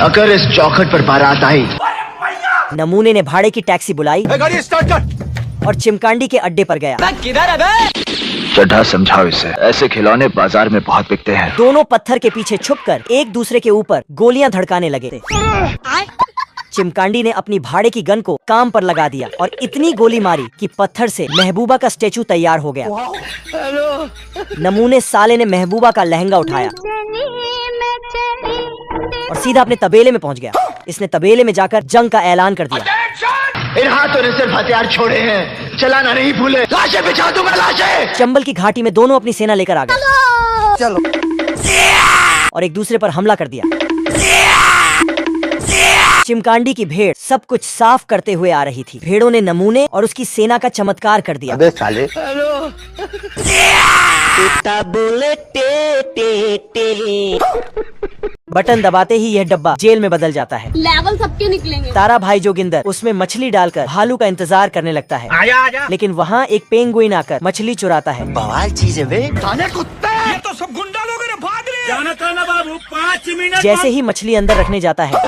अगर इस चौखट पर बारात आई। नमूने ने भाड़े की टैक्सी बुलाई गाड़ी स्टार्ट कर और चिमकांडी के अड्डे पर गया। किधर है? चड्ढा समझाओ इसे, ऐसे खिलौने बाजार में बहुत बिकते हैं। दोनों पत्थर के पीछे छुपकर एक दूसरे के ऊपर गोलियां धड़काने लगे। चिमकांडी ने अपनी भाड़े की गन को काम पर लगा दिया और इतनी गोली मारी कि पत्थर से महबूबा का स्टेचू तैयार हो गया। नमूने साले ने महबूबा का लहंगा उठाया और सीधा अपने तबेले में पहुंच गया। इसने तबेले में जाकर जंग का ऐलान कर दिया। इन हाथों ने सिर्फ हथियार छोड़े हैं, चलाना नहीं भूले। लाशें बिछा दूंगा, लाशें। चंबल की घाटी में दोनों अपनी सेना लेकर आ गए। चलो। और एक दूसरे पर हमला कर दिया। चिमकांडी की भेड़ सब कुछ साफ करते हुए आ रही थी। भेड़ों ने नमूने और उसकी सेना का चमत्कार कर दिया। अबे साले। बोले टे टे टे। बटन दबाते ही यह डब्बा जेल में बदल जाता है। लेवल सबके निकलेंगे। तारा भाई जोगिंदर उसमें मछली डालकर भालू का इंतजार करने लगता है। आजा। लेकिन वहाँ एक पेंगुइन आकर मछली चुराता है। बवाल चीज है बे। कुत्ते। ये तो सब गुंडा लोग हैं, भाग रहे। जाना था ना बाबू, 5 मिनट। जैसे ही मछली अंदर रखने जाता है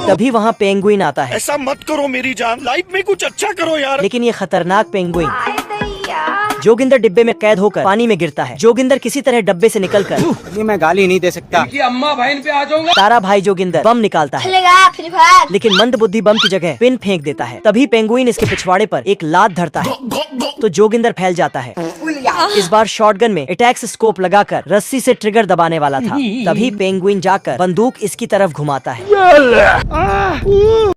तभी वहाँ पेंगुइन आता है। ऐसा मत करो मेरी जान, लाइफ में कुछ अच्छा करो यार। लेकिन ये खतरनाक पेंगुइन जोगिंदर डिब्बे में कैद होकर पानी में गिरता है। जोगिंदर किसी तरह डब्बे से निकलकर ये मैं गाली नहीं दे सकता। अम्मा बहन पे आ जाऊंगा। तारा भाई जोगिंदर बम निकालता है, लेकिन मंद बुद्धि बम की जगह पिन फेंक देता है। तभी पेंगुइन इसके पिछवाड़े पर एक लात धरता है तो जोगिंदर फैल जाता है। इस बार शॉटगन में अटैक्स स्कोप लगाकर रस्सी से ट्रिगर दबाने वाला था। तभी पेंगुइन जाकर बंदूक इसकी तरफ घुमाता है।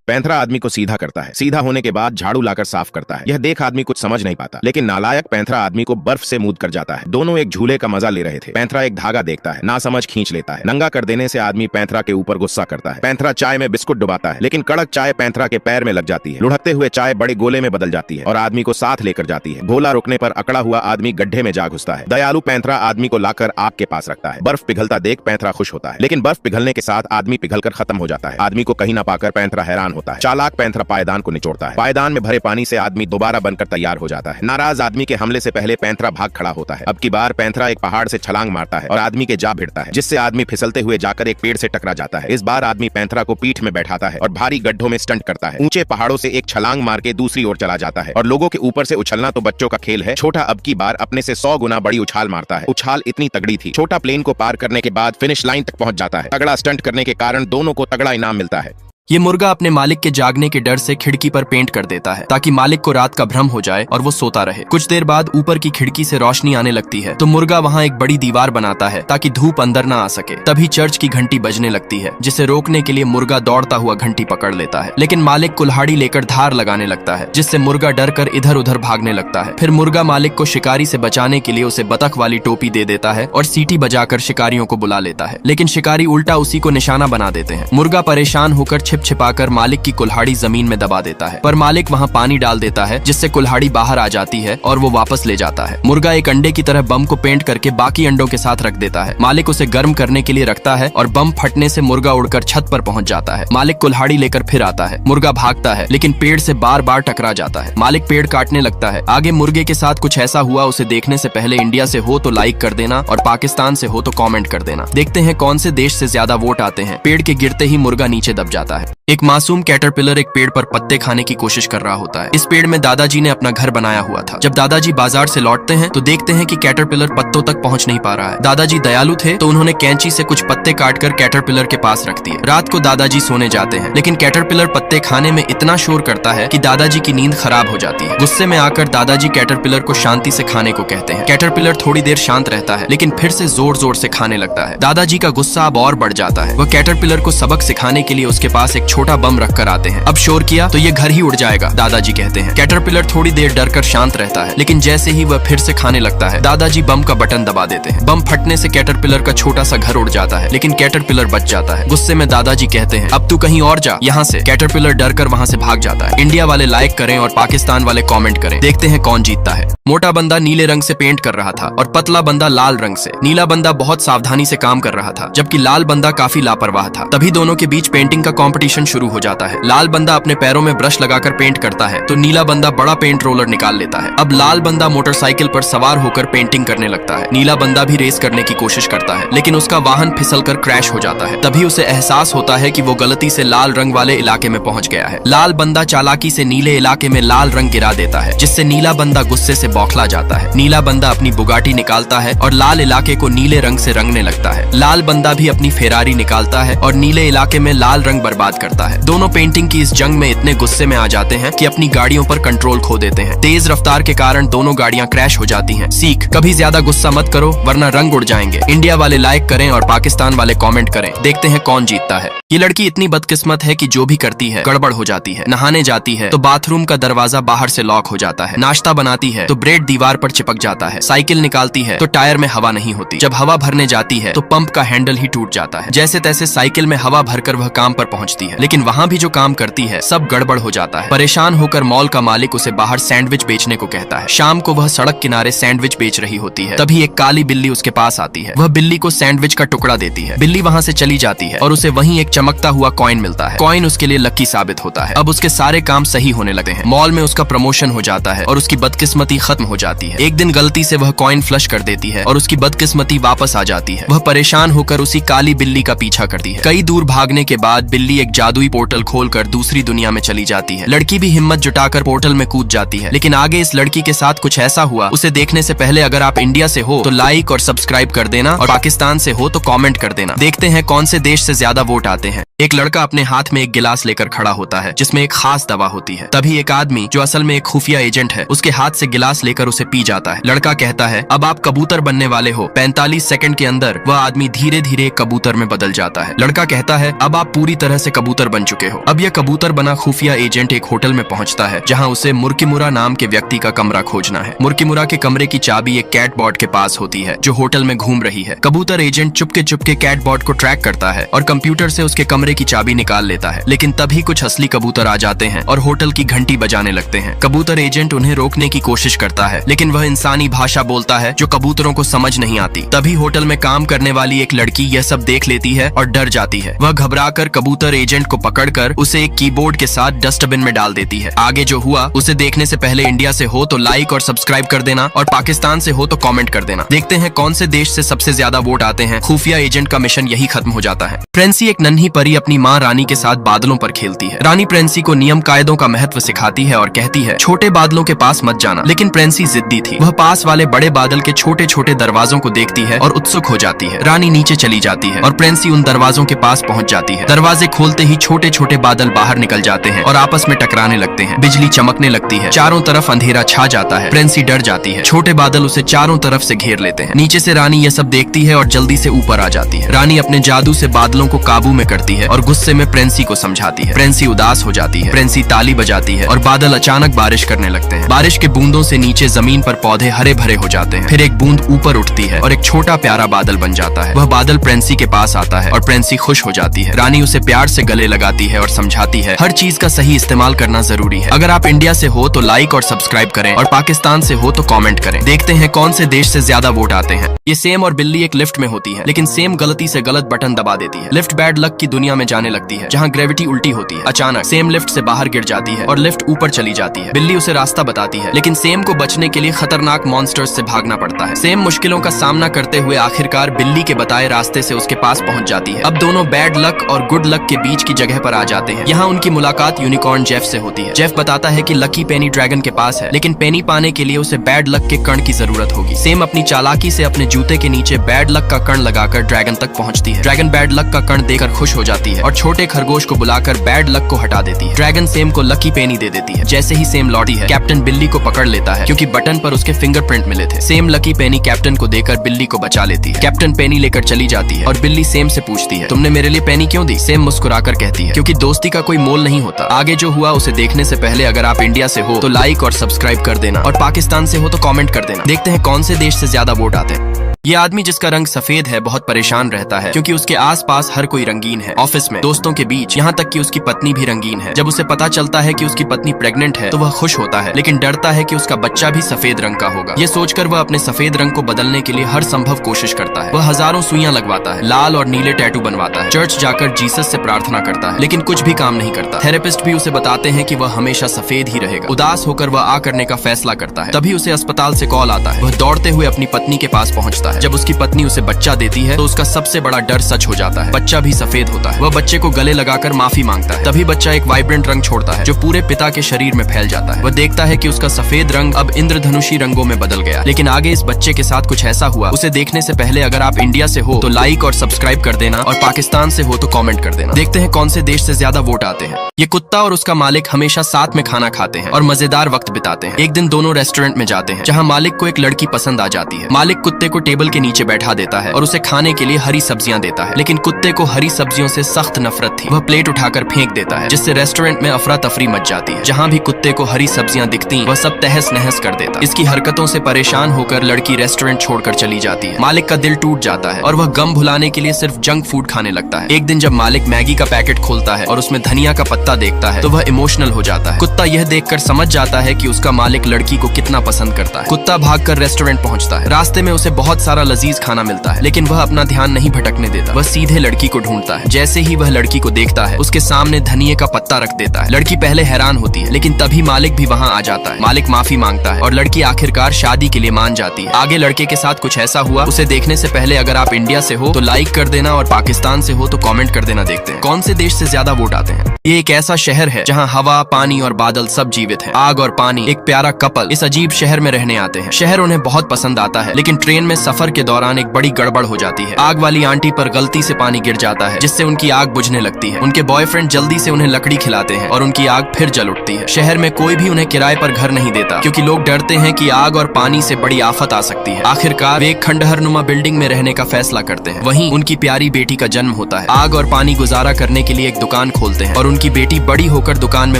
पैंथरा आदमी को सीधा करता है। सीधा होने के बाद झाड़ू लाकर साफ करता है। यह देख आदमी कुछ समझ नहीं पाता, लेकिन नालायक पैंथरा आदमी को बर्फ से मूद कर जाता है। दोनों एक झूले का मजा ले रहे थे। पैंथरा एक धागा देखता है, ना समझ खींच लेता है। नंगा कर देने से आदमी पैंथरा के ऊपर गुस्सा करता है। पैंथरा चाय में बिस्कुट डुबाता है, लेकिन कड़क चाय पैंथरा के पैर में लग जाती है। लुढ़कते हुए चाय बड़े गोले में बदल जाती है और आदमी को साथ लेकर जाती है। गोला रुकने पर अकड़ा हुआ आदमी गड्ढे में जा घुसता है। दयालु पैंथरा आदमी को लाकर आग के पास रखता है। बर्फ पिघलता देख पैंथरा खुश होता है, लेकिन बर्फ पिघलने के साथ आदमी पिघलकर खत्म हो जाता है। आदमी को कहीं न पाकर पैंथरा हैरान होता है। चालाक पैंथरा पायदान को निचोड़ता है। पायदान में भरे पानी से आदमी दोबारा बनकर तैयार हो जाता है। नाराज आदमी के हमले से पहले पैंथरा भाग खड़ा होता है। अब की बार पैंथरा एक पहाड़ से छलांग मारता है और आदमी के जा भिड़ता है, जिससे आदमी फिसलते हुए जाकर एक पेड़ से टकरा जाता है। इस बार आदमी पैंथरा को पीठ में बैठाता है और भारी गड्ढों में स्टंट करता है। ऊंचे पहाड़ों से एक छलांग मार के दूसरी ओर चला जाता है और लोगों के ऊपर से उछलना तो बच्चों का खेल है। छोटा अब की बार अपने से 100 गुना बड़ी उछाल मारता है। उछाल इतनी तगड़ी थी, छोटा प्लेन को पार करने के बाद फिनिश लाइन तक पहुंच जाता है। तगड़ा स्टंट करने के कारण दोनों को तगड़ा इनाम मिलता है। ये मुर्गा अपने मालिक के जागने के डर से खिड़की पर पेंट कर देता है ताकि मालिक को रात का भ्रम हो जाए और वो सोता रहे। कुछ देर बाद ऊपर की खिड़की से रोशनी आने लगती है तो मुर्गा वहाँ एक बड़ी दीवार बनाता है ताकि धूप अंदर ना आ सके। तभी चर्च की घंटी बजने लगती है, जिसे रोकने के लिए मुर्गा दौड़ता हुआ घंटी पकड़ लेता है, लेकिन मालिक कुल्हाड़ी लेकर धार लगाने लगता है, जिससे मुर्गा डर कर इधर उधर भागने लगता है। फिर मुर्गा मालिक को शिकारी से बचाने के लिए उसे बतख वाली टोपी दे देता है और सीटी बजाकर शिकारियों को बुला लेता है, लेकिन शिकारी उल्टा उसी को निशाना बना देते हैं। मुर्गा परेशान होकर छिप छिपाकर मालिक की कुल्हाड़ी जमीन में दबा देता है, पर मालिक वहाँ पानी डाल देता है, जिससे कुल्हाड़ी बाहर आ जाती है और वो वापस ले जाता है। मुर्गा एक अंडे की तरह बम को पेंट करके बाकी अंडों के साथ रख देता है। मालिक उसे गर्म करने के लिए रखता है और बम फटने से मुर्गा उड़कर छत पर पहुंच जाता है। मालिक कुल्हाड़ी लेकर फिर आता है। मुर्गा भागता है, लेकिन पेड़ से बार बार टकरा जाता है। मालिक पेड़ काटने लगता है। आगे मुर्गे के साथ कुछ ऐसा हुआ, उसे देखने से पहले इंडिया से हो तो लाइक कर देना और पाकिस्तान से हो तो कॉमेंट कर देना। देखते हैं कौन से देश से ज्यादा वोट आते हैं। पेड़ के गिरते ही मुर्गा नीचे दब जाता है। एक मासूम कैटरपिलर एक पेड़ पर पत्ते खाने की कोशिश कर रहा होता है। इस पेड़ में दादाजी ने अपना घर बनाया हुआ था। जब दादाजी बाजार से लौटते हैं तो देखते हैं कि कैटरपिलर पत्तों तक पहुंच नहीं पा रहा है। दादाजी दयालु थे तो उन्होंने कैंची से कुछ पत्ते काटकर कैटरपिलर के पास रख दिए। रात को दादाजी सोने जाते हैं, लेकिन कैटरपिलर पत्ते खाने में इतना शोर करता है कि दादाजी की नींद खराब हो जाती है। गुस्से में आकर दादाजी कैटरपिलर को शांति से खाने को कहते हैं। कैटरपिलर थोड़ी देर शांत रहता है, लेकिन फिर से जोर जोर से खाने लगता है। दादाजी का गुस्सा अब और बढ़ जाता है। वह कैटरपिलर को सबक सिखाने के लिए उसके पास एक छोटा बम रख कर आते हैं। अब शोर किया तो ये घर ही उड़ जाएगा, दादाजी कहते हैं। कैटरपिलर थोड़ी देर डरकर शांत रहता है, लेकिन जैसे ही वह फिर से खाने लगता है, दादाजी बम का बटन दबा देते हैं। बम फटने से कैटरपिलर का छोटा सा घर उड़ जाता है, लेकिन कैटरपिलर बच जाता है। गुस्से में दादाजी कहते हैं, अब तू कहीं और जा यहाँ से। कैटरपिलर डरकर वहाँ से भाग जाता है। इंडिया वाले लाइक करें और पाकिस्तान वाले कॉमेंट करें। देखते हैं कौन जीतता है। मोटा बंदा नीले रंग से पेंट कर रहा था और पतला बंदा लाल रंग से। नीला बंदा बहुत सावधानी से काम कर रहा था, जबकि लाल बंदा काफी लापरवाह था। तभी दोनों के बीच पेंटिंग का कॉम्पिटिशन कंपटीशन शुरू हो जाता है। लाल बंदा अपने पैरों में ब्रश लगाकर पेंट करता है तो नीला बंदा बड़ा पेंट रोलर निकाल लेता है। अब लाल बंदा मोटरसाइकिल पर सवार होकर पेंटिंग करने लगता है। नीला बंदा भी रेस करने की कोशिश करता है लेकिन उसका वाहन फिसलकर क्रैश हो जाता है। तभी उसे एहसास होता है कि वो गलती से लाल रंग वाले इलाके में पहुंच गया है। लाल बंदा चालाकी से नीले इलाके में लाल रंग गिरा देता है जिससे नीला बंदा गुस्से से बौखला जाता है। नीला बंदा अपनी बुगाटी निकालता है और लाल इलाके को नीले रंग से रंगने लगता है। लाल बंदा भी अपनी फेरारी निकालता है और नीले इलाके में लाल रंग बर्बाद करता है। दोनों पेंटिंग की इस जंग में इतने गुस्से में आ जाते हैं कि अपनी गाड़ियों पर कंट्रोल खो देते हैं। तेज रफ्तार के कारण दोनों गाड़ियां क्रैश हो जाती हैं। सीख, कभी ज्यादा गुस्सा मत करो वरना रंग उड़ जाएंगे। इंडिया वाले लाइक करें और पाकिस्तान वाले कमेंट करें। देखते हैं कौन जीतता है। ये लड़की इतनी बदकिस्मत है कि जो भी करती है गड़बड़ हो जाती है। नहाने जाती है तो बाथरूम का दरवाजा बाहर से लॉक हो जाता है। नाश्ता बनाती है तो ब्रेड दीवार पर चिपक जाता है। साइकिल निकालती है तो टायर में हवा नहीं होती। जब हवा भरने जाती है तो पंप का हैंडल ही टूट जाता है। जैसे तैसे साइकिल में हवा भरकर वह काम पर पहुंचती है लेकिन वहाँ भी जो काम करती है सब गड़बड़ हो जाता है। परेशान होकर मॉल का मालिक उसे बाहर सैंडविच बेचने को कहता है। शाम को वह सड़क किनारे सैंडविच बेच रही होती है। तभी एक काली बिल्ली उसके पास आती है। वह बिल्ली को सैंडविच का टुकड़ा देती है। बिल्ली वहाँ से चली जाती है और उसे वहीं एक चमकता हुआ कॉइन मिलता है। कॉइन उसके लिए लकी साबित होता है। अब उसके सारे काम सही होने लगते हैं। मॉल में उसका प्रमोशन हो जाता है और उसकी बदकिस्मती खत्म हो जाती है। एक दिन गलती से वह कॉइन फ्लश कर देती है और उसकी बदकिस्मती वापस आ जाती है। वह परेशान होकर उसी काली बिल्ली का पीछा करती है। कई दूर भागने के बाद बिल्ली एक जादुई पोर्टल खोलकर दूसरी दुनिया में चली जाती है। लड़की भी हिम्मत जुटाकर पोर्टल में कूद जाती है लेकिन आगे इस लड़की के साथ कुछ ऐसा हुआ उसे देखने से पहले अगर आप इंडिया से हो तो लाइक और सब्सक्राइब कर देना और पाकिस्तान से हो तो कमेंट कर देना। देखते हैं कौन से देश से ज्यादा वोट आते हैं। एक लड़का अपने हाथ में एक गिलास लेकर खड़ा होता है जिसमें एक खास दवा होती है। तभी एक आदमी जो असल में एक खुफिया एजेंट है उसके हाथ से गिलास लेकर उसे पी जाता है। लड़का कहता है अब आप कबूतर बनने वाले हो। 45 सेकंड के अंदर वह आदमी धीरे धीरे कबूतर में बदल जाता है। लड़का कहता है अब आप पूरी तरह से कबूतर बन चुके हो। अब यह कबूतर बना खुफिया एजेंट एक होटल में पहुंचता है जहां उसे मुर्कीमुरा नाम के व्यक्ति का कमरा खोजना है। मुर्कीमुरा के कमरे की चाबी एक कैटबॉट के पास होती है जो होटल में घूम रही है। कबूतर एजेंट चुपके कैटबॉट को ट्रैक करता है और कंप्यूटर से उसके कमरे की चाबी निकाल लेता है। लेकिन तभी कुछ असली कबूतर आ जाते हैं और होटल की घंटी बजाने लगते हैं। कबूतर एजेंट उन्हें रोकने की कोशिश करता है लेकिन वह इंसानी भाषा बोलता है जो कबूतरों को समझ नहीं आती। तभी होटल में काम करने वाली एक लड़की यह सब देख लेती है और डर जाती है। वह घबराकर कबूतर एजेंट को पकड़कर उसे एक कीबोर्ड के साथ डस्टबिन में डाल देती है। आगे जो हुआ उसे देखने से पहले इंडिया से हो तो लाइक और सब्सक्राइब कर देना और पाकिस्तान से हो तो कमेंट कर देना। देखते हैं कौन से देश से सबसे ज्यादा वोट आते हैं। खुफिया एजेंट का मिशन यही खत्म हो जाता है। प्रेंसी एक नन्ही परी अपनी माँ रानी के साथ बादलों पर खेलती है। रानी प्रेंसी को नियम कायदों का महत्व सिखाती है और कहती है छोटे बादलों के पास मत जाना। लेकिन प्रेंसी जिद्दी थी। वह पास वाले बड़े बादल के छोटे छोटे दरवाजों को देखती है और उत्सुक हो जाती है। रानी नीचे चली जाती है और प्रेंसी उन दरवाजों के पास पहुंच जाती है। दरवाजे खोलते ही छोटे छोटे बादल बाहर निकल जाते हैं और आपस में टकराने लगते हैं। बिजली चमकने लगती है। चारों तरफ अंधेरा छा जाता है। प्रेंसी डर जाती है। छोटे बादल उसे चारों तरफ से घेर लेते हैं। नीचे से रानी यह सब देखती है और जल्दी से ऊपर आ जाती है। रानी अपने जादू से बादलों को काबू में करती है और गुस्से में प्रेंसी को समझाती है। प्रेंसी उदास हो जाती है। प्रेंसी ताली बजाती है और बादल अचानक बारिश करने लगते हैं। बारिश के बूंदों से नीचे जमीन पर पौधे हरे भरे हो जाते हैं। फिर एक बूंद ऊपर उठती है और एक छोटा प्यारा बादल बन जाता है। वह बादल प्रेंसी के पास आता है और प्रेंसी खुश हो जाती है। रानी उसे प्यार से गले लगाती है और समझाती है हर चीज का सही इस्तेमाल करना जरूरी है। अगर आप इंडिया से हो तो लाइक और सब्सक्राइब करें और पाकिस्तान से हो तो कमेंट करें। देखते हैं कौन से देश से ज्यादा वोट आते हैं। ये सेम और बिल्ली एक लिफ्ट में होती है लेकिन सेम गलती से गलत बटन दबा देती है। लिफ्ट बैड लक की दुनिया में जाने लगती है जहाँ ग्रेविटी उल्टी होती है। अचानक सेम लिफ्ट से बाहर गिर जाती है और लिफ्ट ऊपर चली जाती है। बिल्ली उसे रास्ता बताती है लेकिन सेम को बचने के लिए खतरनाक मॉन्स्टर्स से भागना पड़ता है। सेम मुश्किलों का सामना करते हुए आखिरकार बिल्ली के बताए रास्ते से उसके पास पहुंच जाती है। अब दोनों बैड लक और गुड लक के बीच की जगह पर आ जाते हैं। यहाँ उनकी मुलाकात यूनिकॉर्न जेफ से होती है। जेफ बताता है कि लकी पेनी ड्रैगन के पास है लेकिन पेनी पाने के लिए उसे बैड लक के कण की जरूरत होगी। सेम अपनी चालाकी से अपने जूते के नीचे बैड लक का कण लगाकर ड्रैगन तक पहुंचती है। ड्रैगन बैड लक का कण देकर खुश हो जाती है और छोटे खरगोश को बुलाकर बैड लक को हटा देती है। ड्रैगन सेम को लकी पेनी दे देती है। जैसे ही सेम लौटी है कैप्टन बिल्ली को पकड़ लेता है क्योंकि बटन पर उसके फिंगरप्रिंट मिले थे। सेम लकी पेनी कैप्टन को देकर बिल्ली को बचा लेती है। कैप्टन पेनी लेकर चली जाती है और बिल्ली सेम से पूछती है तुमने मेरे लिए पेनी क्यों दी? सेम मुस्कुराकर कहती है क्योंकि दोस्ती का कोई मोल नहीं होता। आगे जो हुआ उसे देखने से पहले अगर आप इंडिया से हो तो लाइक और सब्सक्राइब कर देना और पाकिस्तान से हो तो कमेंट कर देना। देखते हैं कौन से देश से ज्यादा वोट आते हैं। ये आदमी जिसका रंग सफेद है बहुत परेशान रहता है क्योंकि उसके आसपास हर कोई रंगीन है। ऑफिस में, दोस्तों के बीच, यहाँ तक कि उसकी पत्नी भी रंगीन है। जब उसे पता चलता है कि उसकी पत्नी प्रेग्नेंट है तो वह खुश होता है, लेकिन डरता है कि उसका बच्चा भी सफेद रंग का होगा। ये सोचकर वह अपने सफेद रंग को बदलने के लिए हर संभव कोशिश करता है। वह हजारों सुइयां लगवाता है, लाल और नीले टैटू बनवाता है, चर्च जाकर जीसस से प्रार्थना करता है, लेकिन कुछ भी काम नहीं करता। थेरेपिस्ट भी उसे बताते हैं कि वह हमेशा सफेद ही रहेगा। उदास होकर वह आ करने का फैसला करता है। तभी उसे अस्पताल से कॉल आता है। वह दौड़ते हुए अपनी पत्नी के पास पहुंचता है। जब उसकी पत्नी उसे बच्चा देती है तो उसका सबसे बड़ा डर सच हो जाता है। बच्चा भी सफेद होता है। वह बच्चे को गले लगाकर माफी मांगता है। तभी बच्चा एक वाइब्रेंट रंग छोड़ता है जो पूरे पिता के शरीर में फैल जाता है। वह देखता है कि उसका सफेद रंग अब इंद्रधनुषी रंगों में बदल गया। लेकिन आगे इस बच्चे के साथ कुछ ऐसा हुआ, उसे देखने से पहले अगर आप इंडिया से हो तो लाइक और सब्सक्राइब कर देना, और पाकिस्तान से हो तो कमेंट कर देना। देखते हैं कौन से देश से ज्यादा वोट आते हैं। ये कुत्ता और उसका मालिक हमेशा साथ में खाना खाते हैं और मजेदार वक्त बिताते हैं। एक दिन दोनों रेस्टोरेंट में जाते हैं जहाँ मालिक को एक लड़की पसंद आ जाती है। मालिक कुत्ते को टेबल के नीचे बैठा देता है और उसे खाने के लिए हरी सब्जियां देता है, लेकिन कुत्ते को हरी सब्जियों से सख्त नफरत थी। वह प्लेट उठाकर फेंक देता है, जिससे रेस्टोरेंट में अफरा तफरी मच जाती है। जहाँ भी कुत्ते को हरी सब्जियां दिखती वह सब तहस नहस कर देता। इसकी हरकतों से परेशान होकर लड़की रेस्टोरेंट छोड़कर चली जाती है। मालिक का दिल टूट जाता है और वह गम भुलाने के लिए सिर्फ जंक फूड खाने लगता है। एक दिन जब मालिक मैगी का पैकेट खोलता है और उसमें धनिया का पत्ता देखता है तो वह इमोशनल हो जाता है। कुत्ता यह देखकर समझ जाता है कि उसका मालिक लड़की को कितना पसंद करता है। कुत्ता भागकर रेस्टोरेंट पहुंचता है। रास्ते में उसे बहुत सारा लजीज खाना मिलता है, लेकिन वह अपना ध्यान नहीं भटकने देता। वह सीधे लड़की को ढूंढता है। जैसे ही वह लड़की को देखता है उसके सामने धनिये का पत्ता रख देता है। लड़की पहले हैरान होती है, लेकिन तभी मालिक भी वहाँ आ जाता है। मालिक माफी मांगता है और लड़की आखिरकार शादी के लिए मान जाती है। आगे लड़के के साथ कुछ ऐसा हुआ, उसे देखने से पहले अगर आप इंडिया से हो तो लाइक कर देना और पाकिस्तान से हो तो कमेंट कर देना। देखते हैं कौन से देश से ज्यादा वोट आते हैं। ये एक ऐसा शहर है जहाँ हवा, पानी और बादल सब जीवित है। आग और पानी, एक प्यारा कपल इस अजीब शहर में रहने आते हैं। शहर उन्हें बहुत पसंद आता है, लेकिन ट्रेन में सफर के दौरान एक बड़ी गड़बड़ हो जाती है। आग वाली आंटी पर गलती से पानी गिर जाता है, जिससे उनकी आग बुझने लगती है। उनके बॉयफ्रेंड जल्दी से उन्हें लकड़ी खिलाते हैं और उनकी आग फिर जल उठती है। शहर में कोई भी उन्हें किराए पर घर नहीं देता, क्योंकि लोग डरते हैं कि आग और पानी से बड़ी आफत आ सकती है। आखिरकार वे एक खंडहरनुमा बिल्डिंग में रहने का फैसला करते हैं। वहीं उनकी प्यारी बेटी का जन्म होता है। आग और पानी गुजारा करने के लिए एक दुकान खोलते हैं और उनकी बेटी बड़ी होकर दुकान में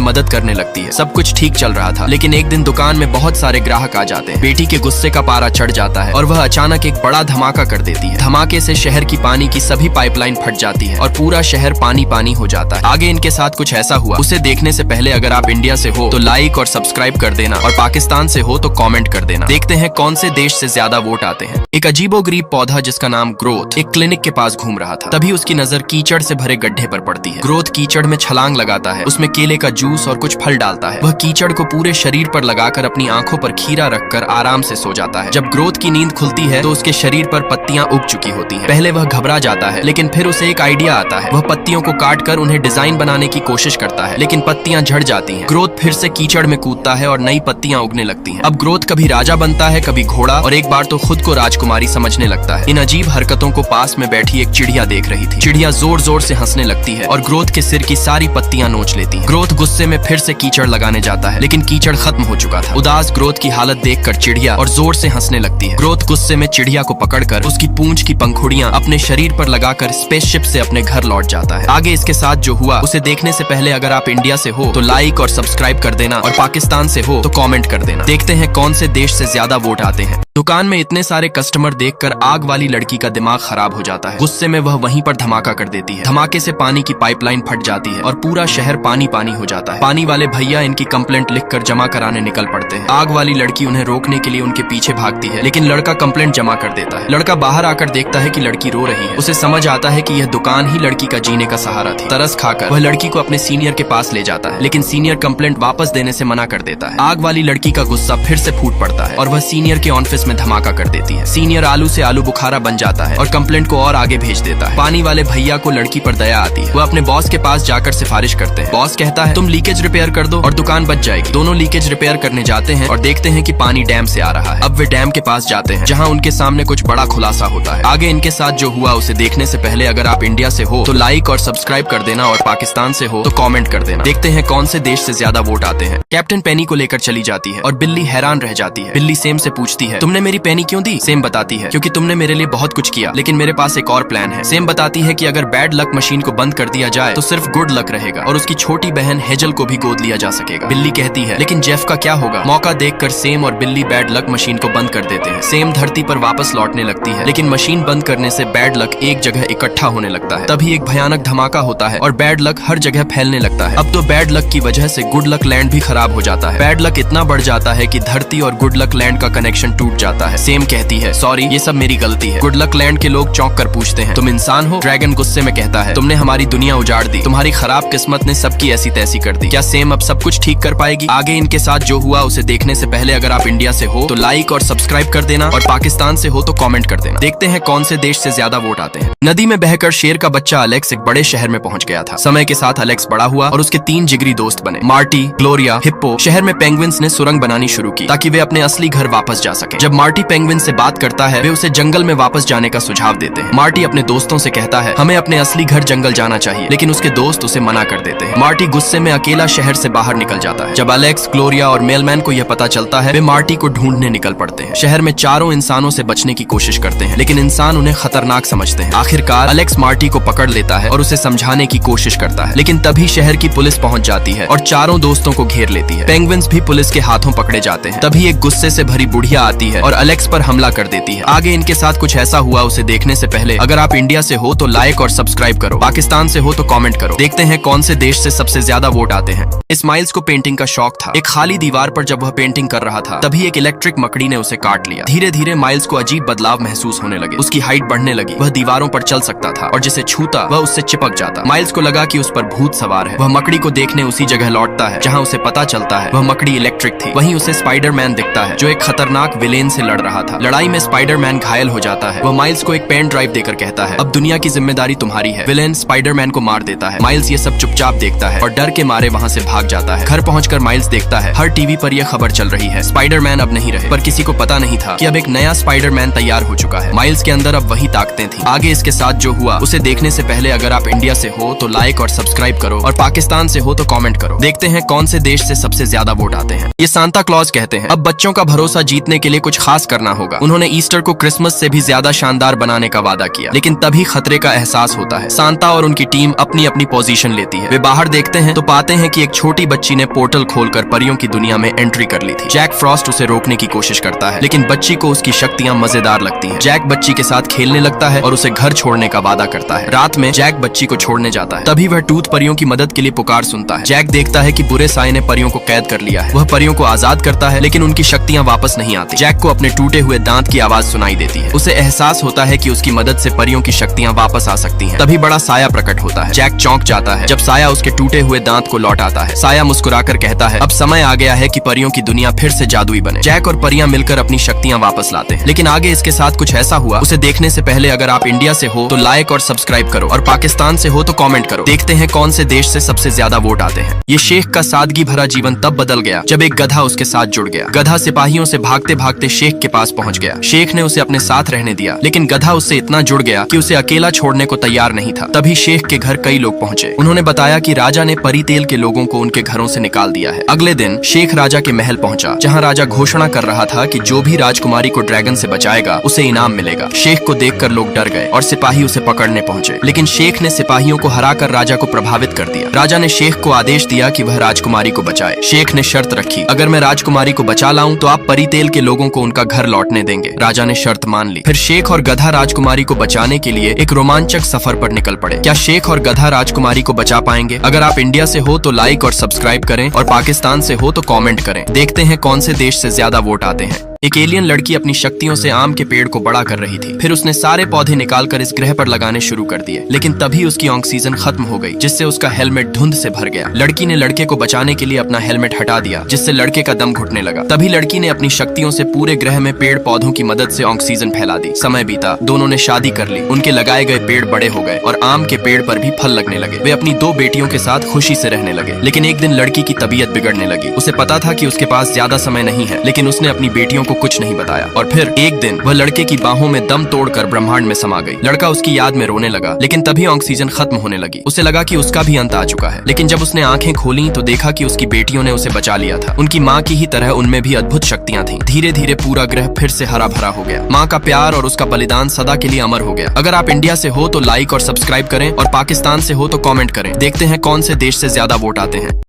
मदद करने लगती है। सब कुछ ठीक चल रहा था, लेकिन एक दिन दुकान में बहुत सारे ग्राहक आ जाते हैं। बेटी के गुस्से का पारा चढ़ जाता है और वह अचानक एक बड़ा धमाका कर देती है। धमाके से शहर की पानी की सभी पाइपलाइन फट जाती है और पूरा शहर पानी पानी हो जाता है। आगे इनके साथ कुछ ऐसा हुआ, उसे देखने से पहले अगर आप इंडिया से हो तो लाइक और सब्सक्राइब कर देना, और पाकिस्तान से हो तो कमेंट कर देना। देखते हैं कौन से देश से ज्यादा वोट आते हैं। एक अजीबोगरीब पौधा जिसका नाम ग्रोथ एक क्लिनिक के पास घूम रहा था। तभी उसकी नजर कीचड़ से भरे गड्ढे पर पड़ती है। ग्रोथ कीचड़ में छलांग लगाता है, उसमें केले का जूस और कुछ फल डालता है। वह कीचड़ को पूरे शरीर पर लगाकर अपनी आंखों पर खीरा रखकर आराम से सो जाता है। जब ग्रोथ की नींद खुलती है तो उसके शरीर पर पत्तियां उग चुकी होती हैं। पहले वह घबरा जाता है, लेकिन फिर उसे एक आइडिया आता है। वह पत्तियों को काट कर उन्हें डिजाइन बनाने की कोशिश करता है, लेकिन पत्तियां झड़ जाती हैं। ग्रोथ फिर से कीचड़ में कूदता है और नई पत्तियां उगने लगती हैं। अब ग्रोथ कभी राजा बनता है, कभी घोड़ा, और एक बार तो खुद को राजकुमारी समझने लगता है। इन अजीब हरकतों को पास में बैठी एक चिड़िया देख रही थी। चिड़िया जोर जोर से हंसने लगती है और ग्रोथ के सिर की सारी पत्तियां नोच लेती है। ग्रोथ गुस्से में फिर से कीचड़ लगाने जाता है, लेकिन कीचड़ खत्म हो चुका था। उदास ग्रोथ की हालत देखकर चिड़िया और जोर से हंसने लगती है। ग्रोथ गुस्से में चिड़िया को पकड़कर उसकी पूंछ की पंखुड़ियां अपने शरीर पर लगाकर स्पेसशिप से अपने घर लौट जाता है। आगे इसके साथ जो हुआ, उसे देखने से पहले अगर आप इंडिया से हो तो लाइक और सब्सक्राइब कर देना, और पाकिस्तान से हो तो कमेंट कर देना। देखते हैं कौन से देश से ज्यादा वोट आते हैं। दुकान में इतने सारे कस्टमर देखकर आग वाली लड़की का दिमाग खराब हो जाता है। गुस्से में वह वहीं पर धमाका कर देती है। धमाके से पानी की पाइपलाइन फट जाती है और पूरा शहर पानी पानी हो जाता है। पानी वाले भैया इनकी कंप्लेंट लिखकर जमा कराने निकल पड़ते हैं। आग वाली लड़की उन्हें रोकने के लिए उनके पीछे भागती है, लेकिन लड़का कंप्लेंट जमा कर देता है। लड़का बाहर आकर देखता है कि लड़की रो रही है। उसे समझ आता है कि यह दुकान ही लड़की का जीने का सहारा थी। तरस खाकर वह लड़की को अपने सीनियर के पास ले जाता है, लेकिन सीनियर कंप्लेंट वापस देने से मना कर देता है। आग वाली लड़की का गुस्सा फिर से फूट पड़ता है और वह सीनियर के ऑफिस में धमाका कर देती है। सीनियर आलू से आलू बुखारा बन जाता है और कंप्लेंट को और आगे भेज देता है। पानी वाले भैया को लड़की पर दया आती है। वह अपने बॉस के पास जाकर सिफारिश करते हैं। बॉस कहता है तुम लीकेज रिपेयर कर दो और दुकान बच जाएगी। दोनों लीकेज रिपेयर करने जाते हैं और देखते हैं कि पानी डैम से आ रहा है। अब वे डैम के पास जाते हैं, जहाँ उनके सामने कुछ बड़ा खुलासा होता है। आगे इनके साथ जो हुआ, उसे देखने से पहले अगर आप इंडिया से हो तो लाइक और सब्सक्राइब कर देना, और पाकिस्तान से हो तो कमेंट कर देना। देखते हैं कौन से देश से ज्यादा वोट आते हैं। कैप्टन पेनी को लेकर चली जाती है और बिल्ली हैरान रह जाती है। बिल्ली सेम से पूछती है तुमने मेरी पेनी क्यों दी? सेम बताती है क्योंकि तुमने मेरे लिए बहुत कुछ किया, लेकिन मेरे पास एक और प्लान है। सेम बताती है कि अगर बैड लक मशीन को बंद कर दिया जाए तो सिर्फ गुड लक रहेगा और उसकी छोटी बहन हेजल को भी गोद लिया जा सकेगा। बिल्ली कहती है लेकिन जेफ का क्या होगा? मौका देखकर सेम और बिल्ली बैड लक मशीन को बंद कर देते हैं। सेम धरती पर वापस लौटने लगती है, लेकिन मशीन बंद करने से बैड लक एक जगह इकट्ठा होने लगता है। तभी एक भयानक धमाका होता है और बैड लक हर जगह फैलने लगता है। अब तो बैड लक की वजह से गुड लक लैंड भी खराब हो जाता है। बैड लक इतना बढ़ जाता है कि धरती और गुड लक लैंड का कनेक्शन टूट जाता है। सेम कहती है, सॉरी ये सब मेरी गलती है। गुड लक लैंड के लोग चौंक कर पूछते हैं, तुम इंसान हो? ड्रैगन गुस्से में कहता है, तुमने हमारी दुनिया उजाड़ दी, तुम्हारी खराब किस्मत ने सबकी ऐसी तैसी कर दी। क्या सेम अब सब कुछ ठीक कर पाएगी? आगे इनके साथ जो हुआ उसे देखने से पहले अगर आप इंडिया से हो तो लाइक और सब्सक्राइब कर देना, और पाकिस्तान से हो तो कमेंट कर देना। देखते हैं कौन से देश से ज्यादा वोट आते हैं। नदी में बहकर शेर का बच्चा अलेक्स एक बड़े शहर में पहुंच गया था। समय के साथ अलेक्स बड़ा हुआ और उसके 3 जिगरी दोस्त बने, मार्टी, ग्लोरिया, हिप्पो। शहर में पेंगुइन्स ने सुरंग बनानी शुरू की ताकि वे अपने असली घर वापस जा सके। जब मार्टी पेंगुइन से बात करता है, वे उसे जंगल में वापस जाने का सुझाव देते हैं। मार्टी अपने दोस्तों से कहता है, हमें अपने असली घर जंगल जाना चाहिए, लेकिन उसके दोस्त उसे मना कर देते हैं। मार्टी गुस्से में अकेला शहर से बाहर निकल जाता है। जब अलेक्स, ग्लोरिया और मेलमैन को यह पता चलता है, वे मार्टी को ढूंढने निकल पड़ते हैं। शहर में चारों इंसानों से बचने की कोशिश करते हैं, लेकिन इंसान उन्हें खतरनाक समझते हैं। आखिरकार अलेक्स मार्टी को पकड़ लेता है और उसे समझाने की कोशिश करता है, लेकिन तभी शहर की पुलिस पहुंच जाती है और चारों दोस्तों को घेर लेती है। पेंगुइन्स भी पुलिस के हाथों पकड़े जाते हैं। तभी एक गुस्से से भरी बुढ़िया आती है और अलेक्स पर हमला कर देती है। आगे इनके साथ कुछ ऐसा हुआ उसे देखने से पहले अगर आप इंडिया से हो तो लाइक और सब्सक्राइब करो, पाकिस्तान से हो तो कमेंट करो। देखते हैं कौन से देश से सबसे ज्यादा वोट आते हैं। इस्माइल्स को पेंटिंग का शौक था। एक खाली दीवार पर जब वह पेंटिंग कर रहा था, तभी एक इलेक्ट्रिक मकड़ी ने उसे काट लिया। धीरे धीरे माइल्स को अजीब बदलाव महसूस होने लगे। उसकी हाइट बढ़ने लगी, वह दीवारों पर चल सकता था और जिसे छूता वह उससे चिपक जाता। माइल्स को लगा कि उस पर भूत सवार है। वह मकड़ी को देखने उसी जगह लौटता है जहां उसे पता चलता है वह मकड़ी इलेक्ट्रिक थी। वहीं उसे स्पाइडरमैन दिखता है जो एक खतरनाक विलेन से लड़ रहा था। लड़ाई में स्पाइडरमैन घायल हो जाता है। वह माइल्स को एक पेन ड्राइव देकर कहता है, अब दुनिया की जिम्मेदारी तुम्हारी है। विलेन स्पाइडरमैन को मार देता है। माइल्स ये सब चुपचाप देखता है और डर के मारे वहां से भाग जाता है। घर पहुंचकर माइल्स देखता है हर टीवी पर यह खबर चल रही है, स्पाइडरमैन अब नहीं रहे। पर किसी को पता नहीं था कि अब एक नया स्पाइडरमैन तैयार हो चुका है। माइल्स के अंदर अब वही ताकतें थी। आगे इसके साथ जो हुआ उसे देखने से पहले अगर आप इंडिया से हो तो लाइक और सब्सक्राइब करो, और पाकिस्तान से हो तो कमेंट करो। देखते हैं कौन से देश से सबसे ज्यादा वोट आते हैं। ये सांता क्लॉज कहते हैं, अब बच्चों का भरोसा जीतने के लिए कुछ खास करना होगा। उन्होंने ईस्टर को क्रिसमस से भी ज्यादा शानदार बनाने का वादा किया, लेकिन तभी खतरे का एहसास होता है। सांता और उनकी टीम अपनी अपनी पोजीशन लेती है। वे बाहर देखते हैं तो पाते हैं कि एक छोटी बच्ची ने पोर्टल खोलकर परियों की दुनिया में एंट्री कर ली थी। जैक फ्रॉस्ट उसे रोकने की कोशिश करता है, लेकिन बच्ची को उसकी शक्तियां मजेदार लगती हैं। जैक बच्ची के साथ खेलने लगता है और उसे घर छोड़ने का वादा करता है। रात में जैक बच्ची को छोड़ने जाता है, तभी वह टूथ परियों की मदद के लिए पुकार सुनता है। जैक देखता है कि बुरे साए ने परियों को कैद कर लिया है। वह परियों को आजाद करता है, लेकिन उनकी शक्तियां वापस नहीं आती। जैक को अपने टूटे हुए दांत की आवाज सुनाई देती है। उसे एहसास होता है कि उसकी मदद से परियों की शक्तियां वापस आ सकती हैं। तभी बड़ा साया प्रकट होता है। जैक चौंक जाता है जब साया उसके टूटे हुए दांत को लौटाता है। साया मुस्कुराकर कहता है, अब समय आ गया है कि परियों की दुनिया फिर से जादुई बने। जैक और परियां मिलकर अपनी शक्तियां वापस लाते हैं, लेकिन आगे इसके साथ कुछ ऐसा हुआ उसे देखने से पहले अगर आप इंडिया से हो तो लाइक और सब्सक्राइब करो, और पाकिस्तान से हो तो कमेंट करो। देखते हैं कौन से देश से सबसे ज्यादा वोट आते हैं। ये शेख का सादगी भरा जीवन तब बदल गया जब एक गधा उसके साथ जुड़ गया। गधा सिपाहियों से भागते भागते शेख के पास पहुंच गया। शेख ने उसे अपने साथ रहने दिया, लेकिन गधा उससे इतना जुड़ गया कि उसे अकेला छोड़ने को तैयार नहीं था। तभी शेख के घर कई लोग पहुंचे। उन्होंने बताया कि राजा ने परी तेल के लोगों को उनके घरों से निकाल दिया है। अगले दिन शेख राजा के महल पहुंचा, जहां राजा घोषणा कर रहा था कि जो भी राजकुमारी को ड्रैगन से बचाएगा उसे इनाम मिलेगा। शेख को देखकर लोग डर गए और सिपाही उसे पकड़ने पहुंचे, लेकिन शेख ने सिपाहियों को हराकर राजा को प्रभावित कर दिया। राजा ने शेख को आदेश दिया कि वह राजकुमारी को बचाए। शेख ने शर्त रखी, अगर मैं राजकुमारी को बचा लाऊं तो आप परी तेल के लोगों को उनका घर लौटने देंगे। राजा ने शर्त मान ली। फिर शेख और गधा राजकुमारी को बचाने के लिए एक रोमांचक सफर पर निकल पड़े। क्या शेख और गधा राजकुमारी को बचा पाएंगे? अगर आप इंडिया से हो तो लाइक और सब्सक्राइब करें, और पाकिस्तान से हो तो कमेंट करें। देखते हैं कौन से देश से ज्यादा वोट आते हैं। एक एलियन लड़की अपनी शक्तियों से आम के पेड़ को बड़ा कर रही थी। फिर उसने सारे पौधे निकालकर इस ग्रह पर लगाने शुरू कर दिए, लेकिन तभी उसकी ऑक्सीजन खत्म हो गई, जिससे उसका हेलमेट धुंध से भर गया। लड़की ने लड़के को बचाने के लिए अपना हेलमेट हटा दिया, जिससे लड़के का दम घुटने लगा। तभी लड़की ने अपनी शक्तियों से पूरे ग्रह में पेड़ पौधों की मदद से ऑक्सीजन फैला दी। समय बीता, दोनों ने शादी कर ली। उनके लगाए गए पेड़ बड़े हो गए और आम के पेड़ पर भी फल लगने लगे। वे अपनी 2 बेटियों के साथ खुशी से रहने लगे। लेकिन एक दिन लड़की की तबीयत बिगड़ने लगी। उसे पता था कि उसके पास ज्यादा समय नहीं है, लेकिन उसने अपनी बेटियों को कुछ नहीं बताया। और फिर एक दिन वह लड़के की बाहों में दम तोड़कर ब्रह्मांड में समा गई। लड़का उसकी याद में रोने लगा, लेकिन तभी ऑक्सीजन खत्म होने लगी। उसे लगा कि उसका भी अंत आ चुका है, लेकिन जब उसने आंखें खोली तो देखा कि उसकी बेटियों ने उसे बचा लिया था। उनकी माँ की ही तरह उनमें भी अद्भुत शक्तियां थीं। धीरे धीरे पूरा ग्रह फिर से हरा भरा हो गया। माँ का प्यार और उसका बलिदान सदा के लिए अमर हो गया। अगर आप इंडिया से हो तो लाइक और सब्सक्राइब करें, और पाकिस्तान से हो तो कमेंट करें। देखते हैं कौन से देश से ज्यादा वोट आते हैं।